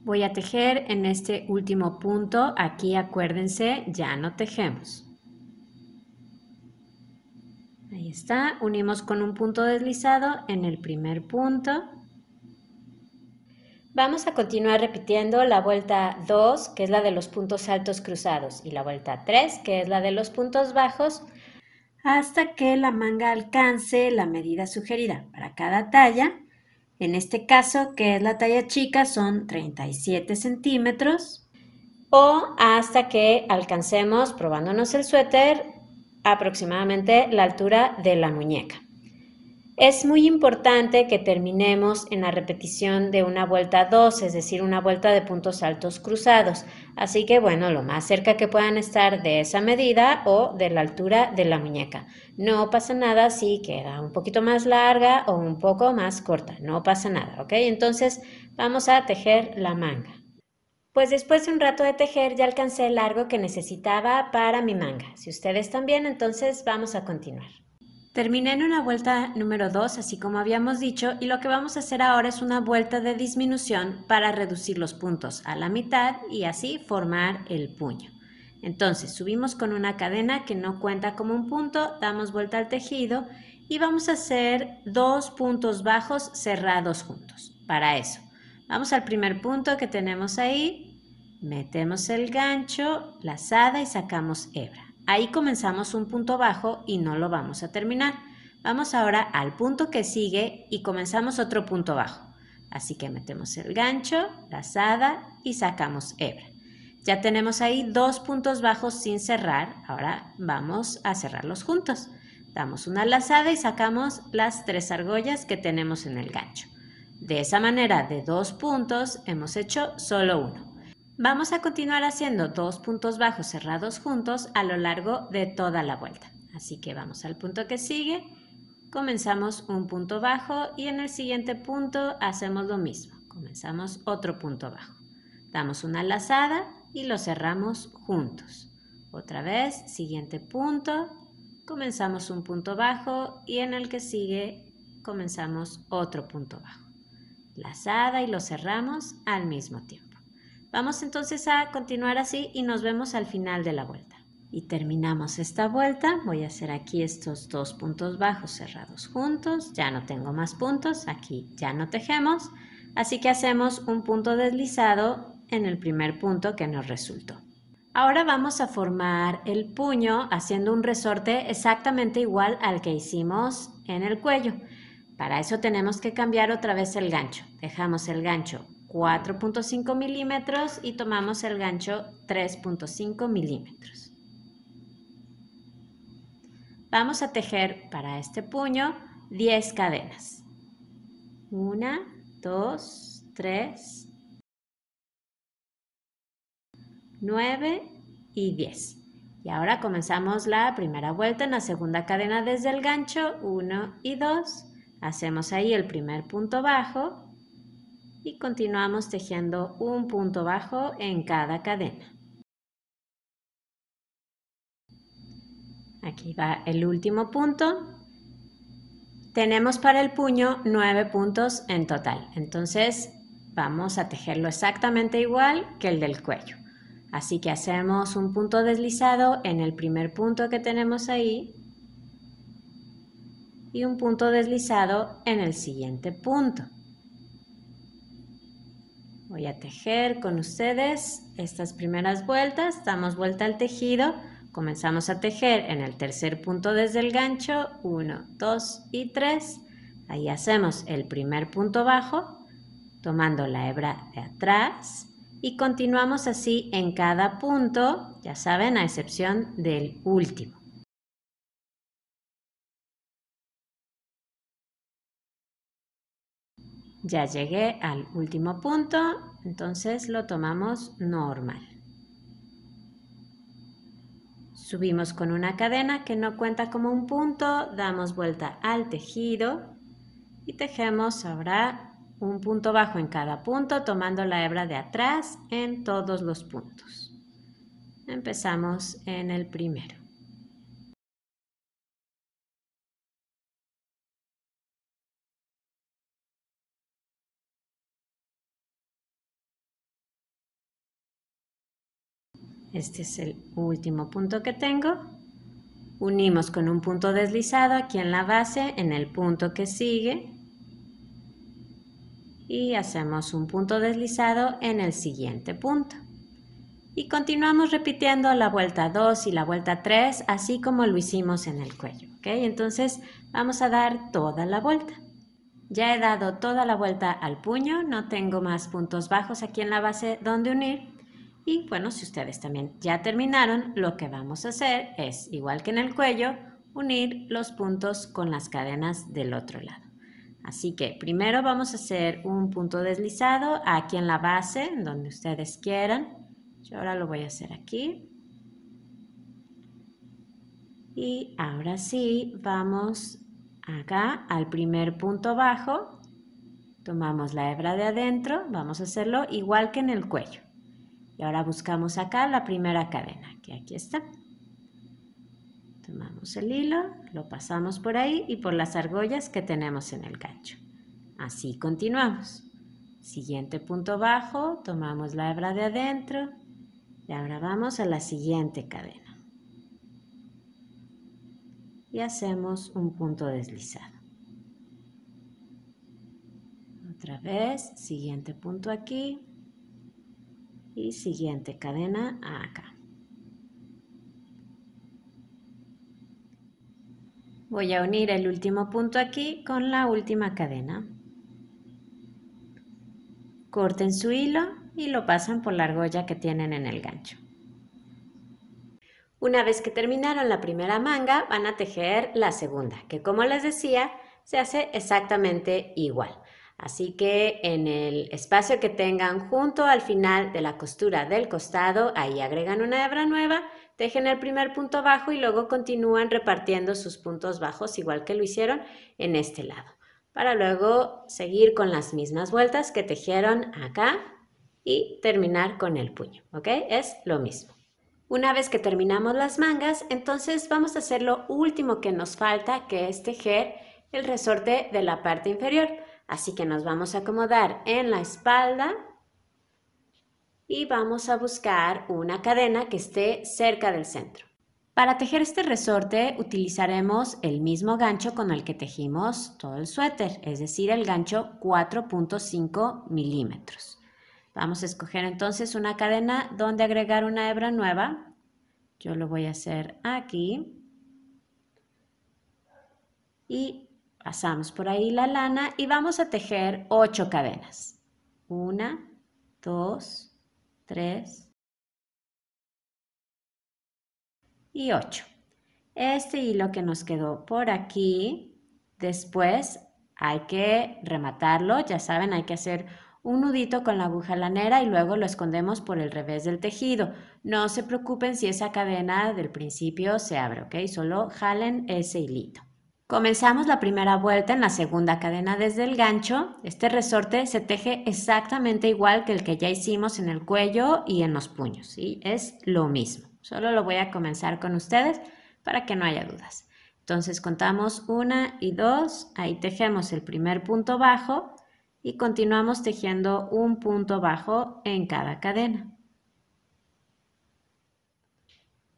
Voy a tejer en este último punto, aquí acuérdense, ya no tejemos. Ahí está, unimos con un punto deslizado en el primer punto. Vamos a continuar repitiendo la vuelta 2, que es la de los puntos altos cruzados, y la vuelta 3, que es la de los puntos bajos, hasta que la manga alcance la medida sugerida para cada talla. En este caso, que es la talla chica, son 37 centímetros, o hasta que alcancemos, probándonos el suéter, aproximadamente la altura de la muñeca. Es muy importante que terminemos en la repetición de una vuelta 2, es decir, una vuelta de puntos altos cruzados. Así que, bueno, lo más cerca que puedan estar de esa medida o de la altura de la muñeca. No pasa nada si queda un poquito más larga o un poco más corta. No pasa nada, ¿ok? Entonces, vamos a tejer la manga. Pues después de un rato de tejer ya alcancé el largo que necesitaba para mi manga. Si ustedes también, entonces vamos a continuar. Terminé en una vuelta número 2, así como habíamos dicho, y lo que vamos a hacer ahora es una vuelta de disminución para reducir los puntos a la mitad y así formar el puño. Entonces subimos con una cadena que no cuenta como un punto, damos vuelta al tejido y vamos a hacer 2 puntos bajos cerrados juntos. Para eso, vamos al primer punto que tenemos ahí, metemos el gancho, lazada y sacamos hebra. Ahí comenzamos un punto bajo y no lo vamos a terminar. Vamos ahora al punto que sigue y comenzamos otro punto bajo. Así que metemos el gancho, lazada y sacamos hebra. Ya tenemos ahí 2 puntos bajos sin cerrar. Ahora vamos a cerrarlos juntos. Damos una lazada y sacamos las 3 argollas que tenemos en el gancho. De esa manera, de 2 puntos hemos hecho solo uno. Vamos a continuar haciendo 2 puntos bajos cerrados juntos a lo largo de toda la vuelta. Así que vamos al punto que sigue, comenzamos un punto bajo y en el siguiente punto hacemos lo mismo. Comenzamos otro punto bajo. Damos una lazada y lo cerramos juntos. Otra vez, siguiente punto, comenzamos un punto bajo y en el que sigue comenzamos otro punto bajo. Lazada y lo cerramos al mismo tiempo. Vamos entonces a continuar así y nos vemos al final de la vuelta. Y terminamos esta vuelta. Voy a hacer aquí estos 2 puntos bajos cerrados juntos. Ya no tengo más puntos. Aquí ya no tejemos. Así que hacemos un punto deslizado en el primer punto que nos resultó. Ahora vamos a formar el puño haciendo un resorte exactamente igual al que hicimos en el cuello. Para eso tenemos que cambiar otra vez el gancho. Dejamos el gancho 4.5 milímetros y tomamos el gancho 3.5 milímetros. Vamos a tejer para este puño 10 cadenas. 1, 2, 3, 9 y 10. Y ahora comenzamos la primera vuelta en la segunda cadena desde el gancho 1 y 2. Hacemos ahí el primer punto bajo y continuamos tejiendo un punto bajo en cada cadena. Aquí va el último punto. Tenemos para el puño 9 puntos en total, entonces vamos a tejerlo exactamente igual que el del cuello. Así que hacemos un punto deslizado en el primer punto que tenemos ahí y un punto deslizado en el siguiente punto. Voy a tejer con ustedes estas primeras vueltas, damos vuelta al tejido, comenzamos a tejer en el tercer punto desde el gancho, 1, 2 y 3. Ahí hacemos el primer punto bajo, tomando la hebra de atrás y continuamos así en cada punto, ya saben, a excepción del último. Ya llegué al último punto, entonces lo tomamos normal. Subimos con una cadena que no cuenta como un punto, damos vuelta al tejido y tejemos ahora un punto bajo en cada punto, tomando la hebra de atrás en todos los puntos. Empezamos en el primero. Este es el último punto que tengo. Unimos con un punto deslizado aquí en la base, en el punto que sigue. Y hacemos un punto deslizado en el siguiente punto. Y continuamos repitiendo la vuelta 2 y la vuelta 3, así como lo hicimos en el cuello. ¿Okay? Entonces vamos a dar toda la vuelta. Ya he dado toda la vuelta al puño, no tengo más puntos bajos aquí en la base donde unir. Y bueno, si ustedes también ya terminaron, lo que vamos a hacer es, igual que en el cuello, unir los puntos con las cadenas del otro lado. Así que primero vamos a hacer un punto deslizado aquí en la base, en donde ustedes quieran. Yo ahora lo voy a hacer aquí. Y ahora sí, vamos acá al primer punto bajo. Tomamos la hebra de adentro, vamos a hacerlo igual que en el cuello. Y ahora buscamos acá la primera cadena, que aquí está. Tomamos el hilo, lo pasamos por ahí y por las argollas que tenemos en el gancho. Así continuamos. Siguiente punto bajo, tomamos la hebra de adentro y ahora vamos a la siguiente cadena. Y hacemos un punto deslizado. Otra vez, siguiente punto aquí y siguiente cadena acá. Voy a unir el último punto aquí con la última cadena. Corten su hilo y lo pasan por la argolla que tienen en el gancho. Una vez que terminaron la primera manga, van a tejer la segunda, que como les decía, se hace exactamente igual. Así que en el espacio que tengan junto al final de la costura del costado, ahí agregan una hebra nueva, tejen el primer punto bajo y luego continúan repartiendo sus puntos bajos igual que lo hicieron en este lado, para luego seguir con las mismas vueltas que tejieron acá y terminar con el puño, ¿ok? Es lo mismo. Una vez que terminamos las mangas, entonces vamos a hacer lo último que nos falta, que es tejer el resorte de la parte inferior. Así que nos vamos a acomodar en la espalda y vamos a buscar una cadena que esté cerca del centro. Para tejer este resorte utilizaremos el mismo gancho con el que tejimos todo el suéter, es decir, el gancho 4.5 milímetros. Vamos a escoger entonces una cadena donde agregar una hebra nueva. Yo lo voy a hacer aquí. Y pasamos por ahí la lana y vamos a tejer 8 cadenas. 1, 2, 3 y 8. Este hilo que nos quedó por aquí, después hay que rematarlo, ya saben, hay que hacer un nudito con la aguja lanera y luego lo escondemos por el revés del tejido. No se preocupen si esa cadena del principio se abre, ¿ok? Solo jalen ese hilito. Comenzamos la primera vuelta en la segunda cadena desde el gancho. Este resorte se teje exactamente igual que el que ya hicimos en el cuello y en los puños, ¿sí? Es lo mismo. Solo lo voy a comenzar con ustedes para que no haya dudas. Entonces contamos 1 y 2, ahí tejemos el primer punto bajo y continuamos tejiendo un punto bajo en cada cadena.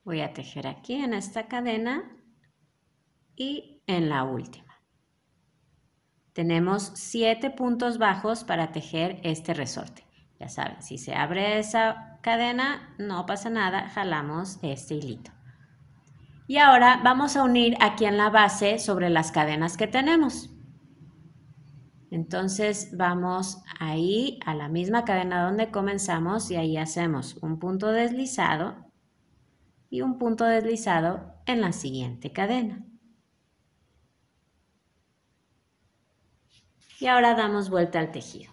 Voy a tejer aquí en esta cadena y en la última. Tenemos 7 puntos bajos para tejer este resorte. Ya saben, si se abre esa cadena, no pasa nada, jalamos este hilito. Y ahora vamos a unir aquí en la base sobre las cadenas que tenemos. Entonces vamos ahí a la misma cadena donde comenzamos y ahí hacemos un punto deslizado y un punto deslizado en la siguiente cadena. Y ahora damos vuelta al tejido.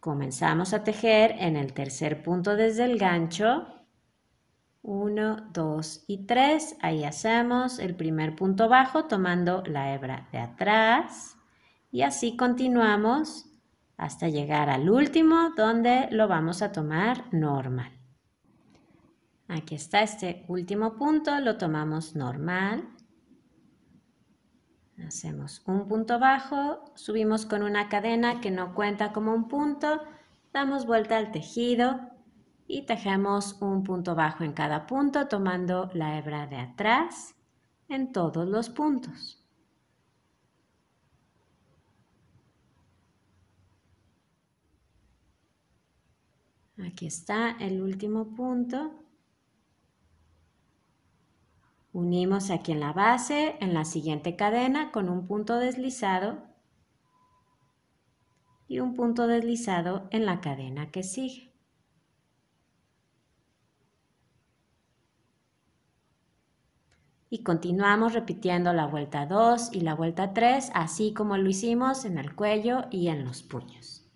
Comenzamos a tejer en el tercer punto desde el gancho. 1, 2 y 3. Ahí hacemos el primer punto bajo tomando la hebra de atrás. Y así continuamos hasta llegar al último donde lo vamos a tomar normal. Aquí está este último punto, lo tomamos normal. Hacemos un punto bajo, subimos con una cadena que no cuenta como un punto, damos vuelta al tejido y tejemos un punto bajo en cada punto tomando la hebra de atrás en todos los puntos. Aquí está el último punto. Unimos aquí en la base, en la siguiente cadena con un punto deslizado y un punto deslizado en la cadena que sigue. Y continuamos repitiendo la vuelta 2 y la vuelta 3, así como lo hicimos en el cuello y en los puños.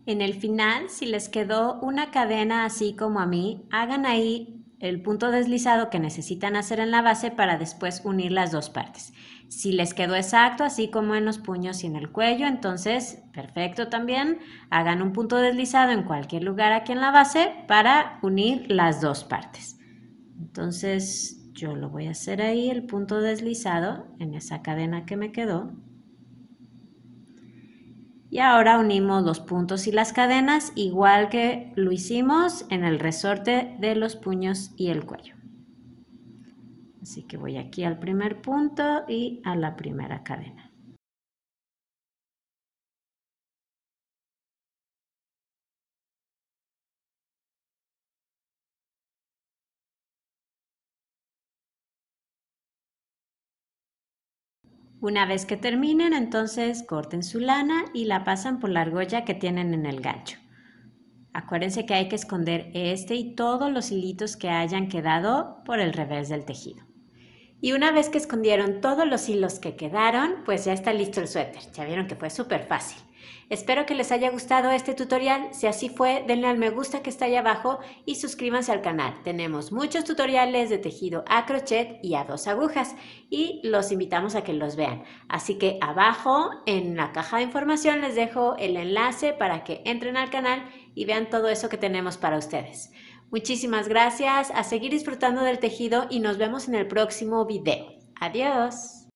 En el final, si les quedó una cadena así como a mí, hagan ahí el punto deslizado que necesitan hacer en la base para después unir las dos partes. Si les quedó exacto, así como en los puños y en el cuello, entonces perfecto también. Hagan un punto deslizado en cualquier lugar aquí en la base para unir las dos partes. Entonces yo lo voy a hacer ahí, el punto deslizado en esa cadena que me quedó. Y ahora unimos los puntos y las cadenas igual que lo hicimos en el resorte de los puños y el cuello. Así que voy aquí al primer punto y a la primera cadena. Una vez que terminen, entonces corten su lana y la pasan por la argolla que tienen en el gancho. Acuérdense que hay que esconder este y todos los hilitos que hayan quedado por el revés del tejido. Y una vez que escondieron todos los hilos que quedaron, pues ya está listo el suéter. Ya vieron que fue súper fácil. Espero que les haya gustado este tutorial. Si así fue, denle al me gusta que está ahí abajo y suscríbanse al canal. Tenemos muchos tutoriales de tejido a crochet y a 2 agujas y los invitamos a que los vean. Así que abajo en la caja de información les dejo el enlace para que entren al canal y vean todo eso que tenemos para ustedes. Muchísimas gracias, a seguir disfrutando del tejido y nos vemos en el próximo video. Adiós.